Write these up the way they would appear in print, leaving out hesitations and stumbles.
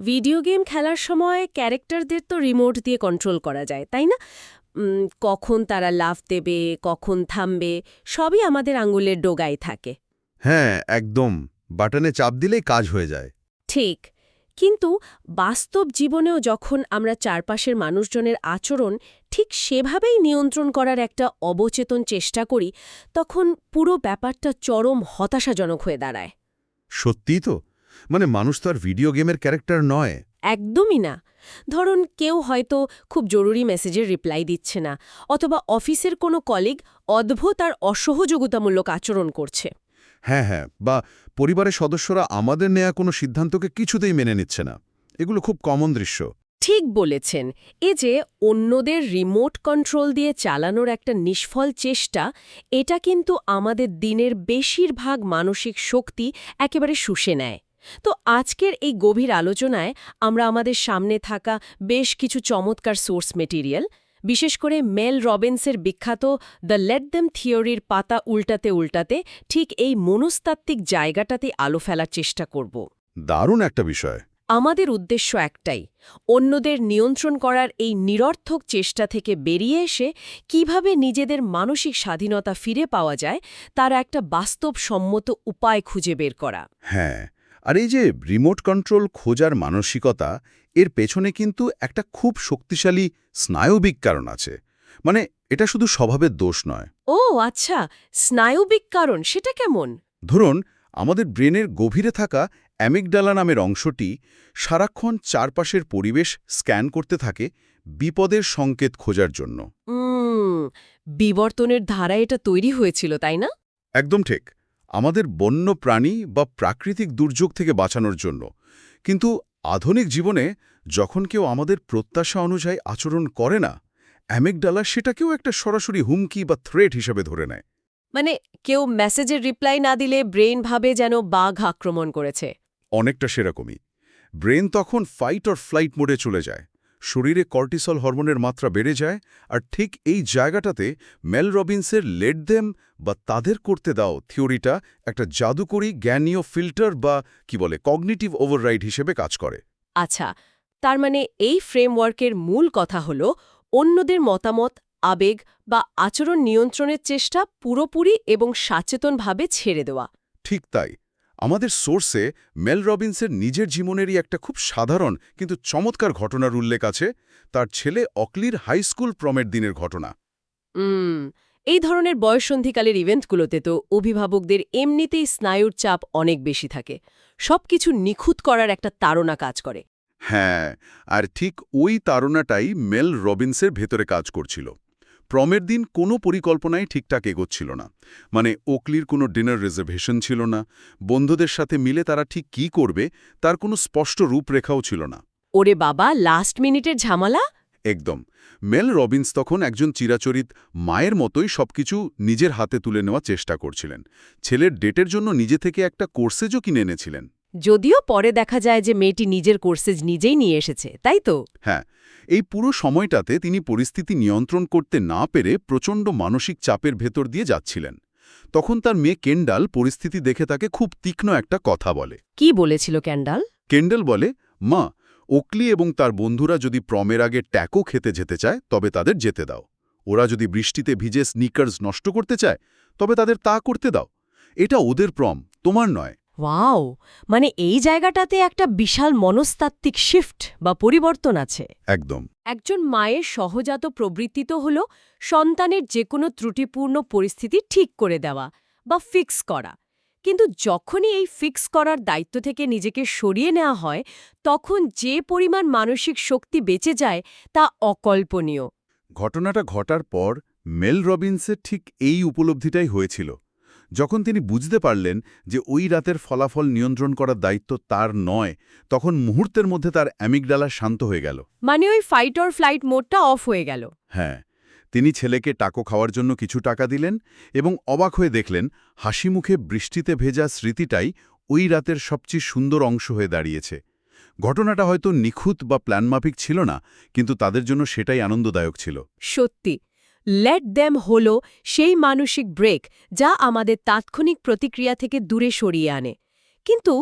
Video game খেলার সময় ক্যারেক্টারদের তো রিমোট দিয়ে কন্ট্রোল করা যায়, তাই না? কখন তারা লাফ দেবে, কখন থামবে, সবই আমাদের আঙুলের ডোগায় থাকে। হ্যাঁ, একদম। বাটনে চাপ দিলেই কাজ হয়ে যায়। ঠিক। কিন্তু বাস্তব জীবনেও যখন আমরা চারপাশের মানুষজনের আচরণ ঠিক সেভাবেই নিয়ন্ত্রণ করার একটা অবচেতন চেষ্টা করি, তখন পুরো ব্যাপারটা চরম হতাশাজনক হয়ে দাঁড়ায়। সত্যিই তো। মানে মানুষ তো আর ভিডিও গেমের ক্যারেক্টার নয়। একদমই না। ধরুন কেউ হয়তো খুব জরুরি মেসেজের রিপ্লাই দিচ্ছে না, অথবা অফিসের কোনো কলিগ অদ্ভুত আর অসহযোগিতামূলক আচরণ করছে। হ্যাঁ হ্যাঁ, বা পরিবারের সদস্যরা আমাদের নেয়া কোনো সিদ্ধান্তকে কিছুতেই মেনে নিচ্ছে না। এগুলো খুব কমন দৃশ্য। ঠিক বলেছেন। এ যে অন্যদের রিমোট কন্ট্রোল দিয়ে চালানোর একটা নিষ্ফল চেষ্টা, এটা কিন্তু আমাদের দিনের বেশিরভাগ মানসিক শক্তি একেবারে শুষে নেয়। তো আজকের এই গভীর আলোচনায় আমরা আমাদের সামনে থাকা বেশ কিছু চমৎকার সোর্স মেটেরিয়াল, বিশেষ করে মেল রবিন্সের বিখ্যাত দ্য লেট দেম থিওরির পাতা উল্টাতে উল্টাতে ঠিক এই মনস্তাত্ত্বিক জায়গাটাতে আলো ফেলার চেষ্টা করব। দারুণ একটা বিষয়। আমাদের উদ্দেশ্য একটাই, অন্যদের নিয়ন্ত্রণ করার এই নিরর্থক চেষ্টা থেকে বেরিয়ে এসে কিভাবে নিজেদের মানসিক স্বাধীনতা ফিরে পাওয়া যায় তার একটা বাস্তবসম্মত উপায় খুঁজে বের করা। হ্যাঁ, আর এই যে রিমোট কন্ট্রোল খোঁজার মানসিকতা, এর পেছনে কিন্তু একটা খুব শক্তিশালী স্নায়বিক কারণ আছে। মানে এটা শুধু স্বভাবের দোষ নয়। ও আচ্ছা, স্নায়বিক কারণ সেটা কেমন? ধরুন, আমাদের ব্রেনের গভীরে থাকা অ্যামিগডালা নামের অংশটি সারাক্ষণ চারপাশের পরিবেশ স্ক্যান করতে থাকে বিপদের সংকেত খোঁজার জন্য। উম বিবর্তনের ধারা এটা তৈরি হয়েছিল, তাই না? একদম ঠিক। আমাদের বন্য প্রাণী বা প্রাকৃতিক দুর্যোগ থেকে বাঁচানোর জন্য। কিন্তু আধুনিক জীবনে যখন কেউ আমাদের প্রত্যাশা অনুযায়ী আচরণ করে না, অ্যামিগডালা সেটাকেও একটা সরাসরি হুমকি বা থ্রেট হিসেবে ধরে নেয়। মানে কেউ মেসেজের রিপ্লাই না দিলে ব্রেইন ভাবে যেন বাঘ আক্রমণ করেছে। অনেকটা সেরকমই। ব্রেন তখন ফাইট অর ফ্লাইট মোডে চলে যায়। শরীরে কর্টিসল হরমোনের মাত্রা বেড়ে যায়, আর ঠিক এই জায়গাটাতে মেল রবিন্সের লেট দেম বা তাদের করতে দাও থিওরিটা একটা জাদুকরী জ্ঞানীয় ফিল্টার বা কি বলে কগনিটিভ ওভাররাইড হিসেবে কাজ করে। আচ্ছা, তার মানে এই ফ্রেমওয়ার্কের মূল কথা হল অন্যদের মতামত, আবেগ বা আচরণ নিয়ন্ত্রণের চেষ্টা পুরোপুরি এবং সচেতনভাবে ছেড়ে দেওয়া। ঠিক তাই। আমাদের সোর্সে মেল রবিন্সের নিজের জীবনেরই একটা খুব সাধারণ কিন্তু চমৎকার ঘটনার উল্লেখ আছে, তার ছেলে অকলির হাই স্কুল প্রমের দিনের ঘটনা। উম এই ধরনের বয়ঃসন্ধিকালের ইভেন্টগুলোতে তো অভিভাবকদের এমনিতেই স্নায়ুর চাপ অনেক বেশি থাকে। সবকিছু নিখুঁত করার একটা তাড়না কাজ করে। হ্যাঁ, আর ঠিক ওই তাড়নাটাই মেল রবিন্সের ভেতরে কাজ করছিল। প্রমের দিন কোনো পরিকল্পনাই ঠিকঠাক এগোচ্ছিল না। মানে ওকলির কোনো ডিনার রিজার্ভেশন ছিল না, বন্ধুদের সাথে মিলে তারা ঠিক কী করবে তার কোনো স্পষ্ট রূপরেখাও ছিল না। ওরে বাবা, লাস্ট মিনিটের ঝামেলা! একদম। মেল রবিন্স তখন একজন চিরাচরিত মায়ের মতোই সবকিছু নিজের হাতে তুলে নেওয়ার চেষ্টা করছিলেন। ছেলের ডেটের জন্য নিজে থেকে একটা কোর্সেজও কিনে এনেছিলেন। যদিও পরে দেখা যায় যে মেয়েটি নিজের কোর্সেজ নিজেই নিয়ে এসেছে, তাই তো? হ্যাঁ, এই পুরো সময়টাতে তিনি পরিস্থিতি নিয়ন্ত্রণ করতে না পেরে প্রচণ্ড মানসিক চাপের ভেতর দিয়ে যাচ্ছিলেন। তখন তার মেয়ে কেন্ডাল পরিস্থিতি দেখে তাকে খুব তীক্ষ্ণ একটা কথা বলে। কি বলেছিল ক্যান্ডাল? কেন্ডাল বলে, মা, ওকলি এবং তার বন্ধুরা যদি প্রমের আগে ট্যাকো খেতে যেতে চায় তবে তাদের যেতে দাও। ওরা যদি বৃষ্টিতে ভিজে স্নিকার্স নষ্ট করতে চায় তবে তাদের তা করতে দাও। এটা ওদের প্রম, তোমার নয়। ওয়াও! মানে এই জায়গাটাতে একটা বিশাল মনস্তাত্ত্বিক শিফট বা পরিবর্তন আছে। একদম। একজন মায়ের সহজাত প্রবৃত্তি তো হল সন্তানের যেকোনো ত্রুটিপূর্ণ পরিস্থিতি ঠিক করে দেওয়া বা ফিক্স করা। কিন্তু যখনই এই ফিক্স করার দায়িত্ব থেকে নিজেকে সরিয়ে নেওয়া হয়, তখন যে পরিমাণ মানসিক শক্তি বেঁচে যায় তা অকল্পনীয়। ঘটনাটা ঘটার পর মেল রবিন্সের ঠিক এই উপলব্ধিটাই হয়েছিল। যখন তিনি বুঝতে পারলেন যে ওই রাতের ফলাফল নিয়ন্ত্রণ করার দায়িত্ব তার নয়, তখন মুহূর্তের মধ্যে তার অ্যামিগডালা শান্ত হয়ে গেল। মানে ওই ফাইট অর ফ্লাইট মোডটা অফ হয়ে গেল। হ্যাঁ, তিনি ছেলেকে টাকো খাওয়ার জন্য কিছু টাকা দিলেন এবং অবাক হয়ে দেখলেন হাসি মুখে বৃষ্টিতে ভেজা স্মৃতিটাই ওই রাতের সবচেয়ে সুন্দর অংশ হয়ে দাঁড়িয়েছে। ঘটনাটা হয়তো নিখুঁত বা প্ল্যানমাফিক ছিল না, কিন্তু তাদের জন্য সেটাই আনন্দদায়ক ছিল। সত্যি, লেট দেম হল সেই মানসিক ব্রেক যা আমাদের তাৎক্ষণিক প্রতিক্রিয়া থেকে দূরে সরিয়ে আনে। কিন্তু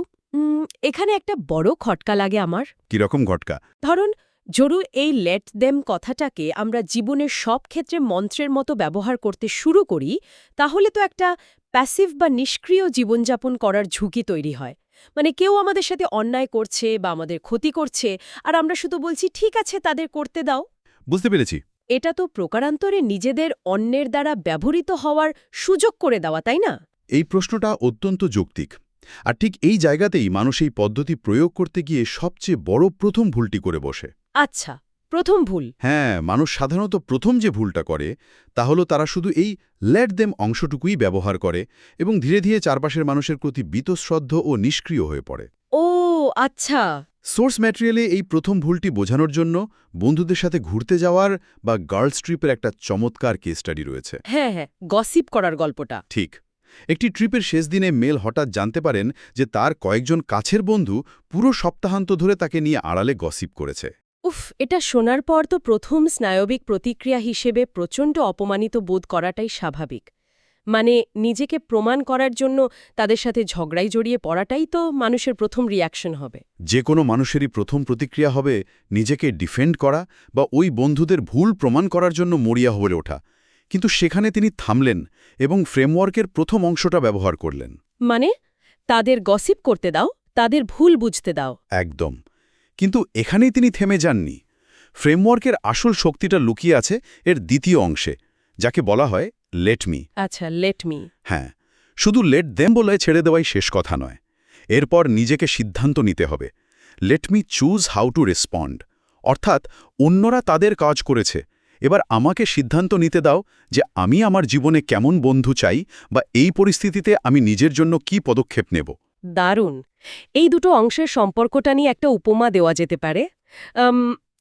এখানে একটা বড় খটকা লাগে আমার। কিরকম ঘটকা? ধরুন, জরু এই লেট দেম কথাটাকে আমরা জীবনের সব ক্ষেত্রে মন্ত্রের মতো ব্যবহার করতে শুরু করি, তাহলে তো একটা প্যাসিভ বা নিষ্ক্রিয় জীবনযাপন করার ঝুঁকি তৈরি হয়। মানে কেউ আমাদের সাথে অন্যায় করছে বা আমাদের ক্ষতি করছে, আর আমরা শুধু বলছি ঠিক আছে তাদের করতে দাও। বুঝতে পেরেছি। এটা তো প্রকারান্তরে নিজেদের অন্যের দ্বারা ব্যবহৃত হওয়ার সুযোগ করে দেওয়া, তাই না? এই প্রশ্নটা অত্যন্ত যৌক্তিক। আর ঠিক এই জায়গাতেই মানুষ এই পদ্ধতি প্রয়োগ করতে গিয়ে সবচেয়ে বড় প্রথম ভুলটি করে বসে। আচ্ছা, প্রথম ভুল। হ্যাঁ, মানুষ সাধারণত প্রথম যে ভুলটা করে তা হলো তারা শুধু এই লেট দেম অংশটুকুই ব্যবহার করে এবং ধীরে ধীরে চারপাশের মানুষের প্রতি বীতশ্রদ্ধ ও নিষ্ক্রিয় হয়ে পড়ে। ও আচ্ছা। সোর্স ম্যাটেরিয়ালে এই প্রথম ভুলটি বোঝানোর জন্য বন্ধুদের সাথে ঘুরতে যাওয়ার বা গার্লস ট্রিপের একটা চমৎকার কেস স্টাডি রয়েছে। হ্যাঁ, গসিপ করার গল্পটা। ঠিক। একটি ট্রিপের শেষ দিনে মেল হঠাৎ জানতে পারেন যে তার কয়েকজন কাছের বন্ধু পুরো সপ্তাহান্ত ধরে তাকে নিয়ে আড়ালে গসিপ করেছে। উফ, এটা শোনার পর তো প্রথম স্নায়বিক প্রতিক্রিয়া হিসেবে প্রচণ্ড অপমানিত বোধ করাটাই স্বাভাবিক। মানে নিজেকে প্রমাণ করার জন্য তাদের সাথে ঝগড়ায় জড়িয়ে পড়াটাই তো মানুষের প্রথম রিয়াকশন হবে। যে কোনো মানুষেরই প্রথম প্রতিক্রিয়া হবে নিজেকে ডিফেন্ড করা বা ওই বন্ধুদের ভুল প্রমাণ করার জন্য মরিয়া হয়ে ওঠা। কিন্তু সেখানে তিনি থামলেন এবং ফ্রেমওয়ার্কের প্রথম অংশটা ব্যবহার করলেন। মানে তাদের গসিপ করতে দাও, তাদের ভুল বুঝতে দাও। একদম। কিন্তু এখানেই তিনি থেমে যাননি। ফ্রেমওয়ার্কের আসল শক্তিটা লুকিয়ে আছে এর দ্বিতীয় অংশে, যাকে বলা হয় লেট মি। আচ্ছা, লেট মি। হ্যাঁ, শুধু লেট দেম বলে ছেড়ে দেওয়াই শেষ কথা নয়। এরপর নিজেকে সিদ্ধান্ত নিতে হবে। Let me choose how to respond. অর্থাৎ অন্যরা তাদের কাজ করেছে, এবার আমাকে সিদ্ধান্ত নিতে দাও যে আমি আমার জীবনে কেমন বন্ধু চাই বা এই পরিস্থিতিতে আমি নিজের জন্য কি পদক্ষেপ নেব। দারুণ। এই দুটো অংশের সম্পর্কটা নিয়ে একটা উপমা দেওয়া যেতে পারে।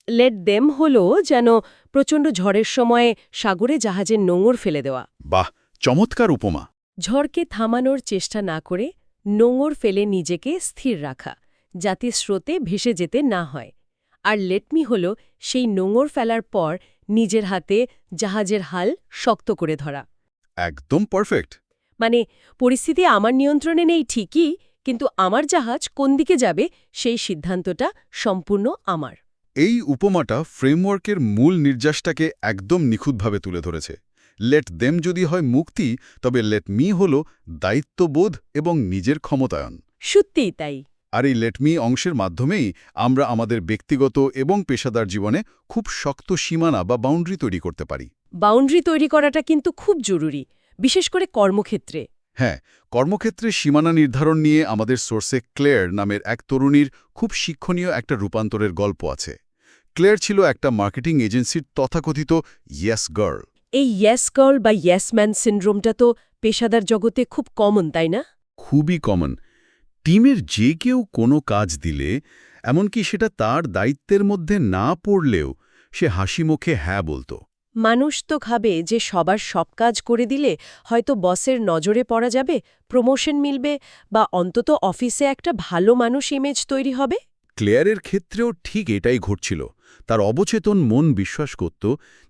লেট দেম হলো যেন প্রচণ্ড ঝড়ের সময়ে সাগরে জাহাজের নোঙর ফেলে দেওয়া। বাহ, চমৎকার উপমা। ঝড়কে থামানোর চেষ্টা না করে নোঙর ফেলে নিজেকে স্থির রাখা, যাতে স্রোতে ভেসে যেতে না হয়। আর লেটমি হল সেই নোঙর ফেলার পর নিজের হাতে জাহাজের হাল শক্ত করে ধরা। একদম পারফেক্ট। মানে পরিস্থিতি আমার নিয়ন্ত্রণে নেই ঠিকই, কিন্তু আমার জাহাজ কোন দিকে যাবে সেই সিদ্ধান্তটা সম্পূর্ণ আমার। এই উপমাটা ফ্রেমওয়ার্কের মূল নির্যাসটাকে একদম নিখুঁতভাবে তুলে ধরেছে। লেট দেম যদি হয় মুক্তি, তবে লেট মি হল দায়িত্ববোধ এবং নিজের ক্ষমতায়ন। সত্যিই তাই। আর এই লেট মি অংশের মাধ্যমেই আমরা আমাদের ব্যক্তিগত এবং পেশাদার জীবনে খুব শক্ত সীমানা বা বাউন্ডারি তৈরি করতে পারি। বাউন্ডারি তৈরি করাটা কিন্তু খুব জরুরি, বিশেষ করে কর্মক্ষেত্রে। হ্যাঁ, কর্মক্ষেত্রে সীমানা নির্ধারণ নিয়ে আমাদের সোর্সে ক্লেয়ার নামের এক তরুণীর খুব শিক্ষণীয় একটা রূপান্তরের গল্প আছে। ক্লেয়ার ছিল একটা মার্কেটিং এজেন্সির তথাকথিত ইয়েস গার্ল। এই ইয়েস গার্ল বা ইয়েস ম্যান সিন্ড্রোমটা তো পেশাদার জগতে খুব কমন, তাই না? খুবই কমন। টিমের যে কেউ কোনো কাজ দিলে, এমনকি সেটা তার দায়িত্বের মধ্যে না পড়লেও, সে হাসি মুখে হ্যাঁ বলত। মানুষ তো ভাবে যে সবার সব কাজ করে দিলে হয়তো বসের নজরে পড়া যাবে, প্রমোশন মিলবে, বা অন্তত অফিসে একটা ভালো মানুষ ইমেজ তৈরি হবে। ক্লেয়ারের ক্ষেত্রেও ঠিক এটাই ঘটছিল। তার অবচেতন মন বিশ্বাস করত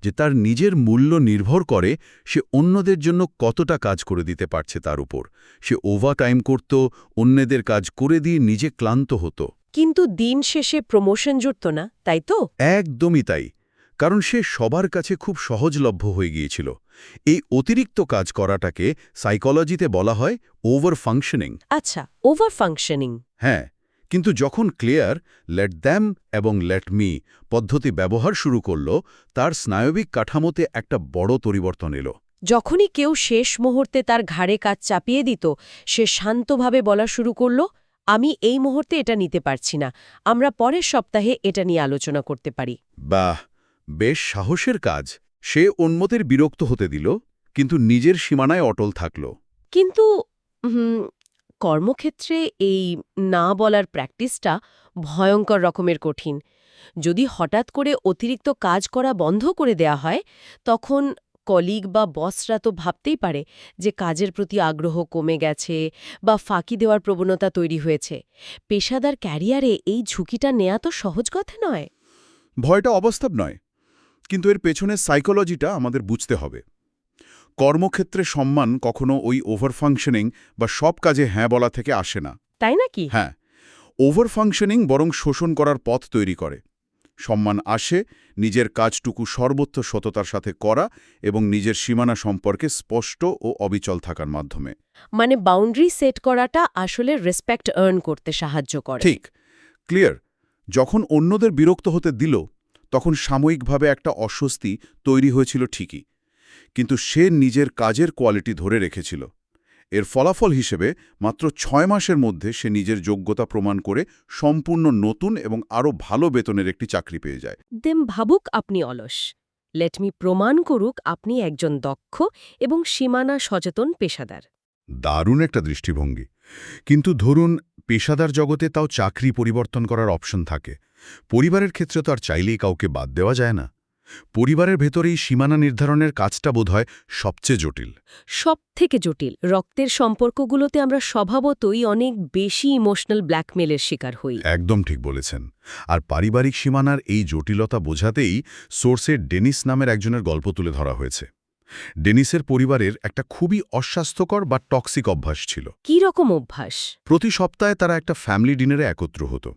যে তার নিজের মূল্য নির্ভর করে সে অন্যদের জন্য কতটা কাজ করে দিতে পারছে তার উপর। সে ওভারটাইম করত, অন্যদের কাজ করে দিয়ে নিজে ক্লান্ত হতো। কিন্তু দিন শেষে প্রমোশন জুটত না, তাই তো? একদমই তাই। কারণ সে সবার কাছে খুব সহজলভ্য হয়ে গিয়েছিল। এই অতিরিক্ত কাজ করাটাকে সাইকোলজিতে বলা হয় ওভার ফাংশনিং। আচ্ছা, ওভার ফাংশনিং। হ্যাঁ, কিন্তু যখন ক্লিয়ার লেট দ্যাম এবং লেট মি পদ্ধতি ব্যবহার শুরু করল, তার স্নায়বিক কাঠামোতে একটা বড় পরিবর্তন এলো। যখনই কেউ শেষ মুহূর্তে তার ঘাড়ে কাজ চাপিয়ে দিত, সে শান্তভাবে বলা শুরু করল, আমি এই মুহূর্তে এটা নিতে পারছি না, আমরা পরের সপ্তাহে এটা নিয়ে আলোচনা করতে পারি। বাহ, বেশ সাহসের কাজ। সে অন্যদের বিরক্ত হতে দিল, কিন্তু নিজের সীমানায় অটল থাকল। কিন্তু কর্মক্ষেত্রে এই না বলার প্র্যাকটিসটা ভয়ঙ্কর রকমের কঠিন। যদি হঠাৎ করে অতিরিক্ত কাজ করা বন্ধ করে দেয়া হয়, তখন কলিগ বা বসরা তো ভাবতেই পারে যে কাজের প্রতি আগ্রহ কমে গেছে বা ফাঁকি দেওয়ার প্রবণতা তৈরি হয়েছে। পেশাদার ক্যারিয়ারে এই ঝুঁকিটা নেওয়া তো সহজ কথা নয়। ভয়টা অবাস্তব নয়, কিন্তু এর পেছনের সাইকোলজিটা আমাদের বুঝতে হবে। কর্মক্ষেত্রে সম্মান কখনো ওই ওভার ফাংশনিং বা সব কাজে হ্যাঁ বলা থেকে আসে না। তাই নাকি? হ্যাঁ, ওভার ফাংশনিং বরং শোষণ করার পথ তৈরি করে। সম্মান আসে নিজের কাজটুকু সর্বোচ্চ সততার সাথে করা এবং নিজের সীমানা সম্পর্কে স্পষ্ট ও অবিচল থাকার মাধ্যমে। মানে বাউন্ডারি সেট করাটা আসলে রেসপেক্ট আর্ন করতে সাহায্য করে। ঠিক, ক্লিয়ার। যখন অন্যদের বিরক্ত হতে দিল, তখন সাময়িকভাবে একটা অস্বস্তি তৈরি হয়েছিল ঠিকই, কিন্তু সে নিজের কাজের কোয়ালিটি ধরে রেখেছিল। এর ফলাফল হিসেবে মাত্র 6 মাসের মধ্যে সে নিজের যোগ্যতা প্রমাণ করে সম্পূর্ণ নতুন এবং আরও ভালো বেতনের একটি চাকরি পেয়ে যায়। দেম ভাবুক আপনি অলস, লেট মি প্রমাণ করুক আপনি একজন দক্ষ এবং সীমানা সচেতন পেশাদার। দারুণ একটা দৃষ্টিভঙ্গি। কিন্তু ধরুন পেশাদার জগতে তাও চাকরি পরিবর্তন করার অপশন থাকে। পরিবারের ক্ষেত্রে তো আর চাইলেই কাউকে বাদ দেওয়া যায় না। পরিবারের ভেতরেই সীমানা নির্ধারণের কাজটা বোধহয় সবচেয়ে জটিল। সবথেকে জটিল। রক্তের সম্পর্কগুলোতে আমরা স্বভাবতই অনেক বেশি ইমোশনাল ব্ল্যাকমেলের শিকার হই। একদম ঠিক বলেছেন। আর পারিবারিক সীমানার এই জটিলতা বোঝাতেই সোর্সে ডেনিস নামের একজনের গল্প তুলে ধরা হয়েছে। ডেনিসের পরিবারের একটা খুবই অস্বাস্থ্যকর বা টক্সিক অভ্যাস ছিল। কী রকম অভ্যাস? প্রতি সপ্তাহে তারা একটা ফ্যামিলি ডিনারে একত্র হতো,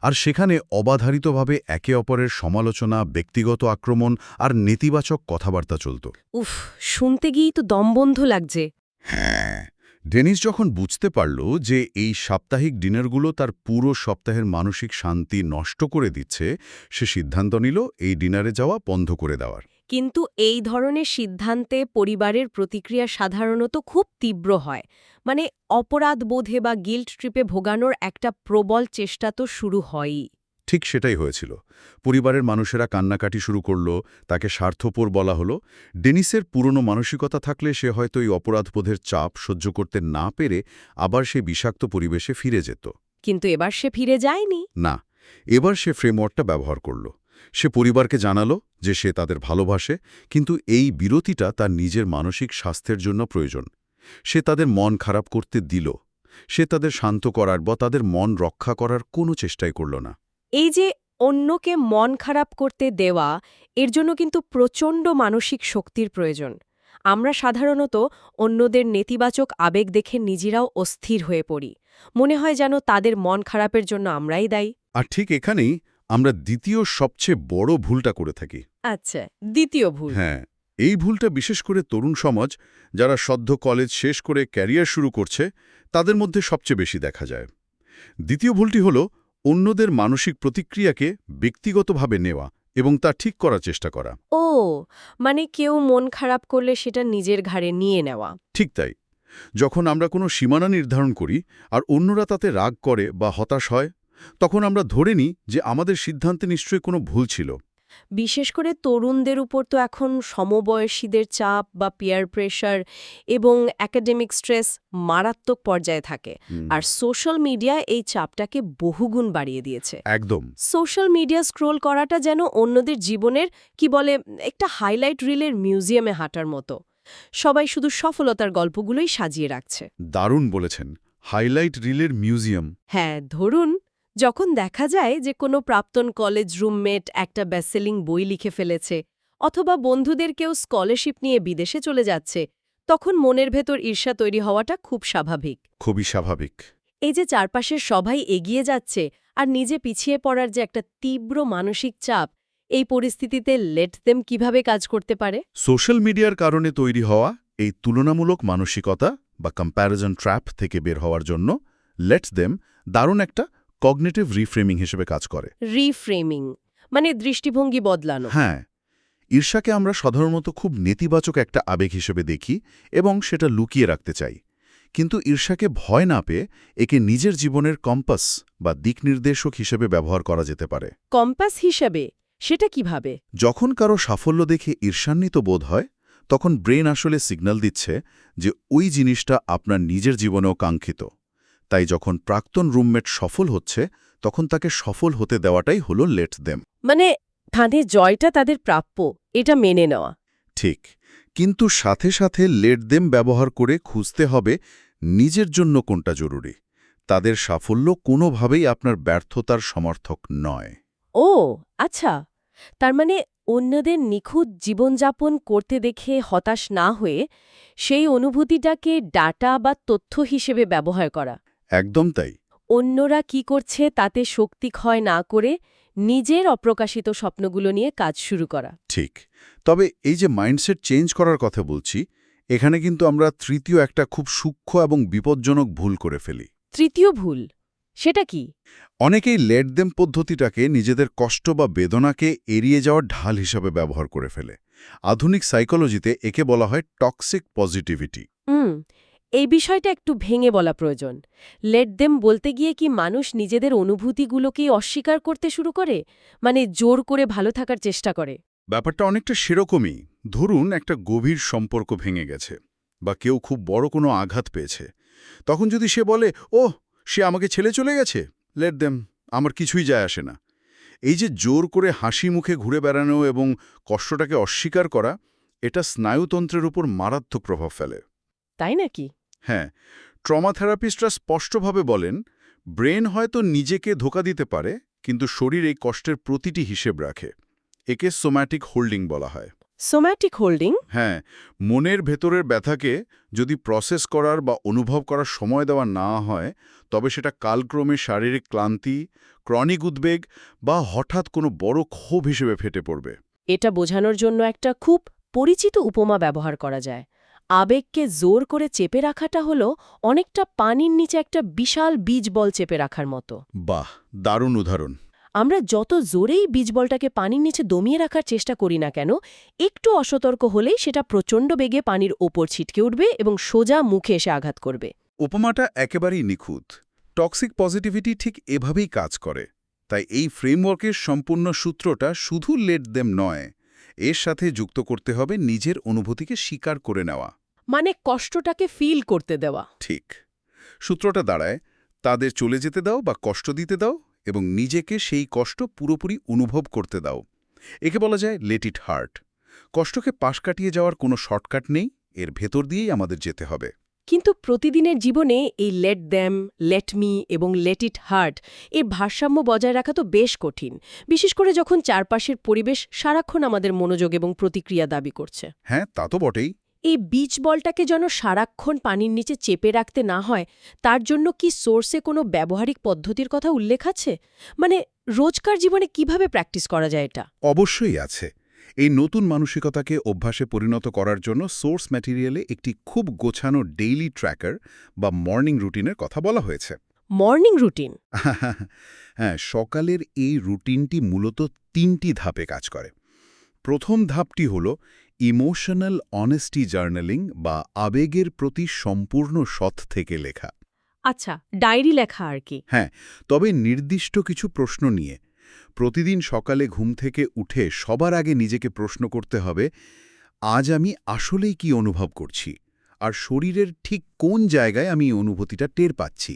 আর সেখানে অবাধারিতভাবে একে অপরের সমালোচনা, ব্যক্তিগত আক্রমণ আর নেতিবাচক কথাবার্তা চলত। উফ, শুনতে গিয়েই তো দমবন্ধ লাগছে। হ্যাঁ, ডেনিস যখন বুঝতে পারল যে এই সাপ্তাহিক ডিনারগুলো তার পুরো সপ্তাহের মানসিক শান্তি নষ্ট করে দিচ্ছে, সে সিদ্ধান্ত নিল এই ডিনারে যাওয়া বন্ধ করে দেওয়ার। কিন্তু এই ধরনের সিদ্ধান্তে পরিবারের প্রতিক্রিয়া সাধারণত খুব তীব্র হয়। মানে অপরাধ বোধে বা গিল্ট ট্রিপে ভোগানোর একটা প্রবল চেষ্টা তো শুরু হয়ই। ঠিক সেটাই হয়েছিল। পরিবারের মানুষেরা কান্নাকাটি শুরু করল, তাকে স্বার্থপর বলা হলো। ডেনিসের পুরনো মানসিকতা থাকলে সে হয়তো এই অপরাধবোধের চাপ সহ্য করতে না পেরে আবার সে বিষাক্ত পরিবেশে ফিরে যেত। কিন্তু এবার সে ফিরে যায়নি। না, এবার সে ফ্রেমওয়ার্কটা ব্যবহার করল। সে পরিবারকে জানালো যে সে তাদের ভালোবাসে, কিন্তু এই বিরতিটা তার নিজের মানসিক স্বাস্থ্যের জন্য প্রয়োজন। সে তাদের মন খারাপ করতে দিল। সে তাদের শান্ত করার বা তাদের মন রক্ষা করার কোনো চেষ্টাই করল না। এই যে অন্যকে মন খারাপ করতে দেওয়া, এর জন্য কিন্তু প্রচণ্ড মানসিক শক্তির প্রয়োজন। আমরা সাধারণত অন্যদের নেতিবাচক আবেগ দেখে নিজেরাও অস্থির হয়ে পড়ি। মনে হয় যেন তাদের মন খারাপের জন্য আমরাই দায়ী। আর ঠিক এখানেই আমরা দ্বিতীয় সবচেয়ে বড় ভুলটা করে থাকি। আচ্ছা, দ্বিতীয় ভুল। হ্যাঁ, এই ভুলটা বিশেষ করে তরুণ সমাজ, যারা সদ্য কলেজ শেষ করে ক্যারিয়ার শুরু করছে, তাদের মধ্যে সবচেয়ে বেশি দেখা যায়। দ্বিতীয় ভুলটি হল অন্যদের মানসিক প্রতিক্রিয়াকে ব্যক্তিগতভাবে নেওয়া এবং তা ঠিক করার চেষ্টা করা। ও, মানে কেউ মন খারাপ করলে সেটা নিজের ঘাড়ে নিয়ে নেওয়া। ঠিক তাই। যখন আমরা কোনো সীমানা নির্ধারণ করি আর অন্যরা তাতে রাগ করে বা হতাশ হয়, তখন আমরা ধরে নিই যে আমাদের সিদ্ধান্তে নিশ্চয়ই কোনো ভুল ছিল। বিশেষ করে তরুণদের উপর তো এখন সমবয়সীদের চাপ বা পিয়ার প্রেশার এবং একাডেমিক স্ট্রেস মারাত্মক পর্যায়ে থাকে। আর সোশ্যাল মিডিয়া এই চাপটাকে বহুগুণ বাড়িয়ে দিয়েছে। একদম। সোশ্যাল মিডিয়া স্ক্রোল করাটা যেন অন্যদের জীবনের কি বলে একটা হাইলাইট রিলের মিউজিয়ামে হাঁটার মতো। সবাই শুধু সফলতার গল্পগুলোই সাজিয়ে রাখছে। দারুণ বলেছেন, হাইলাইট রিলের মিউজিয়াম। হ্যাঁ, ধরুন যখন দেখা যায় যে কোনো প্রাক্তন কলেজ রুমমেট একটা বেস্টসেলিং বই লিখে ফেলেছে, অথবা বন্ধুদের কেউ স্কলারশিপ নিয়ে বিদেশে চলে যাচ্ছে, তখন মনের ভেতর ঈর্ষা তৈরি হওয়াটা খুব স্বাভাবিক। খুবই স্বাভাবিক। এই যে চারপাশের সবাই এগিয়ে যাচ্ছে আর নিজে পিছিয়ে পড়ার যে একটা তীব্র মানসিক চাপ, এই পরিস্থিতিতে লেট দেম কিভাবে কাজ করতে পারে? সোশ্যাল মিডিয়ার কারণে তৈরি হওয়া এই তুলনামূলক মানসিকতা বা কম্প্যারিজন ট্র্যাপ থেকে বের হওয়ার জন্য লেটস দেম দারুণ একটা কগনিটিভ রিফ্রেমিং হিসেবে কাজ করে। রিফ্রেমিং মানে দৃষ্টিভঙ্গি বদলানো। হ্যাঁ, ঈর্ষাকে আমরা সাধারণত খুব নেতিবাচক একটা আবেগ হিসেবে দেখি এবং সেটা লুকিয়ে রাখতে চাই। কিন্তু ঈর্ষাকে ভয় না পেয়ে একে নিজের জীবনের কম্পাস বা দিকনির্দেশক হিসেবে ব্যবহার করা যেতে পারে। কম্পাস হিসেবে? সেটা কিভাবে? যখন কারো সাফল্য দেখে ঈর্ষান্বিত বোধ হয়, তখন ব্রেন আসলে সিগন্যাল দিচ্ছে যে ওই জিনিসটা আপনার নিজের জীবনেও কাঙ্ক্ষিত। তাই যখন প্রাক্তন রুমমেট সফল হচ্ছে, তখন তাকে সফল হতে দেওয়াটাই হলো লেটস দেম। মানে খানে জয়টা তাদের প্রাপ্য, এটা মেনে নেওয়া। ঠিক, কিন্তু সাথে সাথে লেট দেম ব্যবহার করে খুঁজতে হবে নিজের জন্য কোনটা জরুরি। তাদের সাফল্য কোনোভাবেই আপনার ব্যর্থতার সমর্থক নয়। ও আচ্ছা, তার মানে অন্যদের নিখুঁত জীবনযাপন করতে দেখে হতাশ না হয়ে সেই অনুভূতিটাকে ডাটা বা তথ্য হিসেবে ব্যবহার করা। একদম তাই। অন্যরা কি করছে তাতে শক্তি ক্ষয় না করে নিজের অপ্রকাশিত স্বপ্নগুলো নিয়ে কাজ শুরু করা। ঠিক। তবে এই যে মাইন্ডসেট চেঞ্জ করার কথা বলছি, এখানে কিন্তু আমরা তৃতীয় একটা খুব সূক্ষ্ম এবং বিপজ্জনক ভুল করে ফেলি। তৃতীয় ভুল, সেটা কি? অনেকেই লেট দেম পদ্ধতিটাকে নিজেদের কষ্ট বা বেদনাকে এড়িয়ে যাওয়ার ঢাল হিসাবে ব্যবহার করে ফেলে। আধুনিক সাইকোলজিতে একে বলা হয় টক্সিক পজিটিভিটি। এই বিষয়টা একটু ভেঙে বলা প্রয়োজন। লেট দেম বলতে গিয়ে কি মানুষ নিজেদের অনুভূতিগুলোকেই অস্বীকার করতে শুরু করে, মানে জোর করে ভালো থাকার চেষ্টা করে? ব্যাপারটা অনেকটা সেরকমই। ধরুন একটা গভীর সম্পর্ক ভেঙে গেছে বা কেউ খুব বড় কোনো আঘাত পেয়েছে, তখন যদি সে বলে, ওহ, সে আমাকে ছেড়ে চলে গেছে, লেট দেম, আমার কিছুই যায় আসে না। এই যে জোর করে হাসি মুখে ঘুরে বেড়ানো এবং কষ্টটাকে অস্বীকার করা, এটা স্নায়ুতন্ত্রের উপর মারাত্মক প্রভাব ফেলে। তাই নাকি? হ্যাঁ, ট্রমা থেরাপিস্টরা স্পষ্টভাবে বলেন, ব্রেন হয়তো নিজেকে ধোঁকা দিতে পারে, কিন্তু শরীর এই কষ্টের প্রতিটি হিসেব রাখে। একে সোম্যাটিক হোল্ডিং বলা হয়। Somatic holding? হ্যাঁ, মনের ভেতরের ব্যথাকে যদি প্রসেস করার বা অনুভব করার সময় দেওয়া না হয়, তবে সেটা কালক্রমে শারীরিক ক্লান্তি, ক্রনিক উদ্বেগ বা হঠাৎ কোনো বড় ক্ষোভ হিসেবে ফেটে পড়বে। এটা বোঝানোর জন্য একটা খুব পরিচিত উপমা ব্যবহার করা যায়। আবেগকে জোর করে চেপে রাখাটা হলো অনেকটা পানির নিচে একটা বিশাল বীজ বল চেপে রাখার মতো। বাহ, দারুণ উদাহরণ। আমরা যত জোরেই বীজ বলটাকে পানির নিচে দমিয়ে রাখার চেষ্টা করি না কেন, একটু অসতর্ক হলেই সেটা প্রচণ্ড বেগে পানির ওপর ছিটকে উঠবে এবং সোজা মুখে এসে আঘাত করবে। উপমাটা একেবারেই নিখুঁত। টক্সিক পজিটিভিটি ঠিক এভাবেই কাজ করে। তাই এই ফ্রেমওয়ার্কের সম্পূর্ণ সূত্রটা শুধু লেট দেম নয়, এর সাথে যুক্ত করতে হবে নিজের অনুভূতিকে স্বীকার করে নেওয়া। মানে কষ্টটাকে ফিল করতে দেওয়া। ঠিক। সূত্রটা দাঁড়ায়, তাদের চলে যেতে দাও বা কষ্ট দিতে দাও এবং নিজেকে সেই কষ্ট পুরোপুরি অনুভব করতে দাও। একে বলা যায় লেট ইট হার্ট। কষ্টকে পাশ কাটিয়ে যাওয়ার কোনো শর্টকাট নেই, এর ভেতর দিয়েই আমাদের যেতে হবে। কিন্তু প্রতিদিনের জীবনে এই লেট দ্যাম, লেট মি এবং লেট ইট হার্ট এর ভারসাম্য বজায় রাখা তো বেশ কঠিন, বিশেষ করে যখন চারপাশের পরিবেশ সারাক্ষণ আমাদের মনোযোগ এবং প্রতিক্রিয়া দাবি করছে। হ্যাঁ, তা তো বটেই। এই বীজ বলটাকে যেন সারাক্ষণ পানির নিচে চেপে রাখতে না হয়, তার জন্য কি সোর্সে কোনো ব্যবহারিক পদ্ধতির কথা উল্লেখ আছে? মানে রোজকার জীবনে কিভাবে প্র্যাকটিস করা যায় এটা? অবশ্যই আছে। এই নতুন মানসিকতাকে অভ্যাসে পরিণত করার জন্য সোর্স ম্যাটেরিয়ালে একটি খুব গোছানো ডেইলি ট্র্যাকার বা মর্নিং রুটিনের কথা বলা হয়েছে। Morning routine? হ্যাঁ, সকালের এই রুটিনটি মূলত ৩টি ধাপে কাজ করে। প্রথম ধাপটি হল ইমোশনাল অনেস্টি জার্নালিং বা আবেগের প্রতি সম্পূর্ণ সৎ থেকে লেখা। আচ্ছা, ডায়েরি লেখা আর কি। হ্যাঁ, তবে নির্দিষ্ট কিছু প্রশ্ন নিয়ে। প্রতিদিন সকালে ঘুম থেকে উঠে সবার আগে নিজেকে প্রশ্ন করতে হবে, আজ আমি আসলেই কি অনুভব করছি, আর শরীরের ঠিক কোন জায়গায় আমি এই অনুভূতিটা টের পাচ্ছি।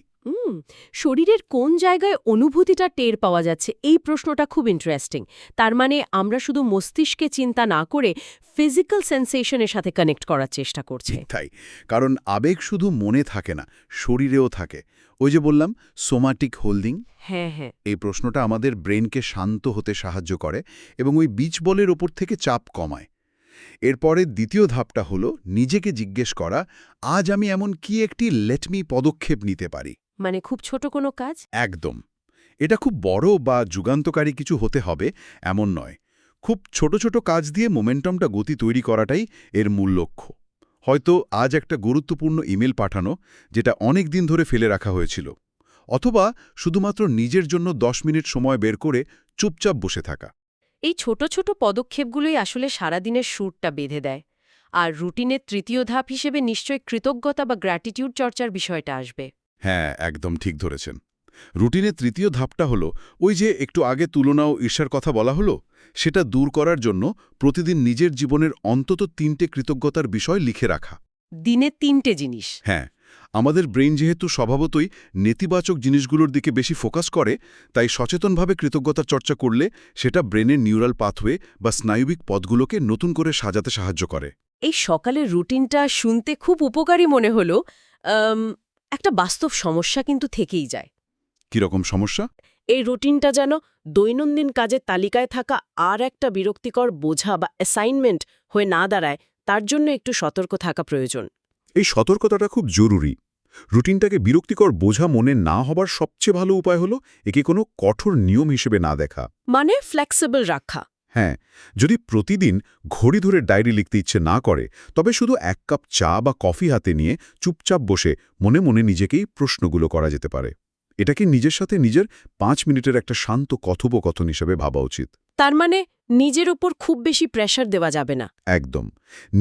শরীরের কোন জায়গায় অনুভূতিটা টের পাওয়া যাচ্ছে, এই প্রশ্নটা খুব ইন্টারেস্টিং। তার মানে আমরা শুধু মস্তিষ্কে চিন্তা না করে ফিজিক্যাল সেন্সেশনের সাথে কানেক্ট করার চেষ্টা করছি। তাই, কারণ আবেগ শুধু মনে থাকে না, শরীরেও থাকে। ওই যে বললাম, সোমাটিক হোল্ডিং। হ্যাঁ হ্যাঁ। এই প্রশ্নটা আমাদের ব্রেনকে শান্ত হতে সাহায্য করে এবং ওই বীজ বলের ওপর থেকে চাপ কমায়। এরপরে দ্বিতীয় ধাপটা হলো নিজেকে জিজ্ঞেস করা, আজ আমি এমন কি একটি লেটমি পদক্ষেপ নিতে পারি। মানে খুব ছোট কোনো কাজ? একদম। এটা খুব বড় বা যুগান্তকারী কিছু হতে হবে এমন নয়। খুব ছোট ছোট কাজ দিয়ে মোমেন্টামটা গতি তৈরি করাটাই এর মূল লক্ষ্য। হয়তো আজ একটা গুরুত্বপূর্ণ ইমেল পাঠানো, যেটা অনেক দিন ধরে ফেলে রাখা হয়েছিল, অথবা শুধুমাত্র নিজের জন্য 10 মিনিট সময় বের করে চুপচাপ বসে থাকা। এই ছোট ছোট পদক্ষেপগুলোই আসলে সারাদিনের সুরটা বেঁধে দেয়। আর রুটিনের তৃতীয় ধাপ হিসেবে নিশ্চয়ই কৃতজ্ঞতা বা গ্র্যাটিটিউড চর্চার বিষয়টা আসবে। হ্যাঁ, একদম ঠিক ধরেছেন। রুটিনের তৃতীয় ধাপটা হলো ওই যে একটু আগে তুলনা ও ঈর্ষার কথা বলা হলো, সেটা দূর করার জন্য প্রতিদিন নিজের জীবনের অন্তত 3টে কৃতজ্ঞতার বিষয় লিখে রাখা। দিনে 3টে জিনিস? হ্যাঁ, আমাদের ব্রেন যেহেতু স্বভাবতই নেতিবাচক জিনিসগুলোর দিকে বেশি ফোকাস করে, তাই সচেতনভাবে কৃতজ্ঞতার চর্চা করলে সেটা ব্রেনের নিউরাল পাথওয়ে বা স্নায়ুবিক পথগুলোকে নতুন করে সাজাতে সাহায্য করে। এই সকালের রুটিনটা শুনতে খুব উপকারী মনে হলো। একটা বাস্তব সমস্যা কিন্তু থেকেই যায়। কীরকম সমস্যা? এই রুটিনটা যেন দৈনন্দিন কাজের তালিকায় থাকা আর একটা বিরক্তিকর বোঝা বা অ্যাসাইনমেন্ট হয়ে না দাঁড়ায়, তার জন্য একটু সতর্ক থাকা প্রয়োজন। এই সতর্কতাটা খুব জরুরি। রুটিনটাকে বিরক্তিকর বোঝা মনে না হবার সবচেয়ে ভালো উপায় হলো একে কোনো কঠোর নিয়ম হিসেবে না দেখা। মানে ফ্লেক্সিবল রাখা। হ্যাঁ, যদি প্রতিদিন ঘড়ি ধরে ডায়েরি লিখতে ইচ্ছে না করে, তবে শুধু 1 কাপ চা বা কফি হাতে নিয়ে চুপচাপ বসে মনে মনে নিজেকেই প্রশ্নগুলো করা যেতে পারে। এটাকে নিজের সাথে নিজের 5 মিনিটের একটা শান্ত কথোপকথন হিসেবে ভাবা উচিত। তার মানে নিজের ওপর খুব বেশি প্রেশার দেওয়া যাবে না। একদম।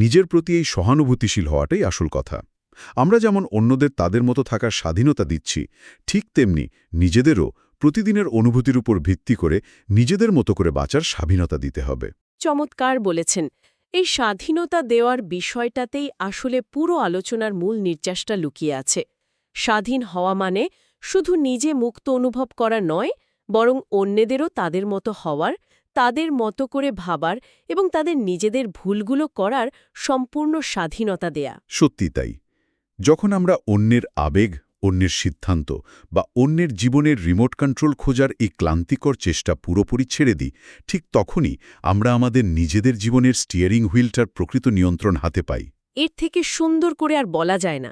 নিজের প্রতি এই সহানুভূতিশীল হওয়াটাই আসল কথা। আমরা যেমন অন্যদের তাদের মতো থাকার স্বাধীনতা দিচ্ছি, ঠিক তেমনি নিজেদেরও প্রতিদিনের অনুভূতির উপর ভিত্তি করে নিজেদের মতো করে বাঁচার স্বাধীনতা দিতে হবে। চমৎকার বলেছেন। এই স্বাধীনতা দেওয়ার বিষয়টাতেই আসলে পুরো আলোচনার মূল নির্যাসটা লুকিয়ে আছে। স্বাধীন হওয়া মানে শুধু নিজে মুক্ত অনুভব করা নয়, বরং অন্যদেরও তাদের মতো হওয়ার, তাদের মতো করে ভাবার এবং তাদের নিজেদের ভুলগুলো করার সম্পূর্ণ স্বাধীনতা দেয়া। সত্যি তাই। যখন আমরা অন্যের আবেগ, অন্যের সিদ্ধান্ত বা অন্যের জীবনের রিমোট কন্ট্রোল খোঁজার এই ক্লান্তিকর চেষ্টা পুরোপুরি ছেড়ে দিই, ঠিক তখনই আমরা আমাদের নিজেদের জীবনের স্টিয়ারিং হুইলটার প্রকৃত নিয়ন্ত্রণ হাতে পাই। এর থেকে সুন্দর করে আর বলা যায় না।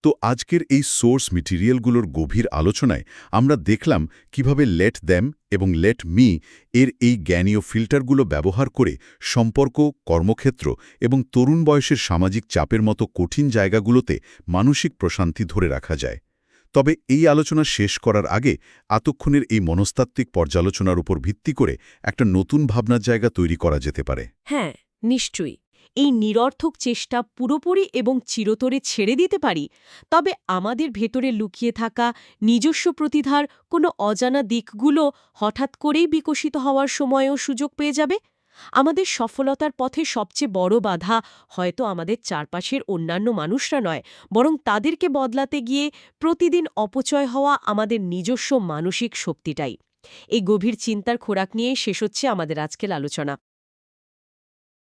তো আজকের এই সোর্স মেটেরিয়ালগুলোর গভীর আলোচনায় আমরা দেখলাম কিভাবে লেট দ্যাম এবং লেট মি এর এই জ্ঞানীয় ফিল্টারগুলো ব্যবহার করে সম্পর্ক, কর্মক্ষেত্র এবং তরুণ বয়সের সামাজিক চাপের মতো কঠিন জায়গাগুলোতে মানসিক প্রশান্তি ধরে রাখা যায়। তবে এই আলোচনা শেষ করার আগে এতক্ষণের এই মনস্তাত্ত্বিক পর্যালোচনার উপর ভিত্তি করে একটা নতুন ভাবনার জায়গা তৈরি করা যেতে পারে। হ্যাঁ, নিশ্চয়ই। এই নিরর্থক চেষ্টা পুরোপুরি এবং চিরতরে ছেড়ে দিতে পারি, তবে আমাদের ভেতরে লুকিয়ে থাকা নিজস্ব প্রতিধার কোনো অজানা দিকগুলো হঠাৎ করেই বিকশিত হওয়ার সময়ও সুযোগ পেয়ে যাবে। আমাদের সফলতার পথে সবচেয়ে বড় বাধা হয়তো আমাদের চারপাশের অন্যান্য মানুষরা নয়, বরং তাদেরকে বদলাতে গিয়ে প্রতিদিন অপচয় হওয়া আমাদের নিজস্ব মানসিক শক্তিটাই। এই গভীর চিন্তার খোরাক নিয়েই শেষ হচ্ছে আমাদের আজকের আলোচনা।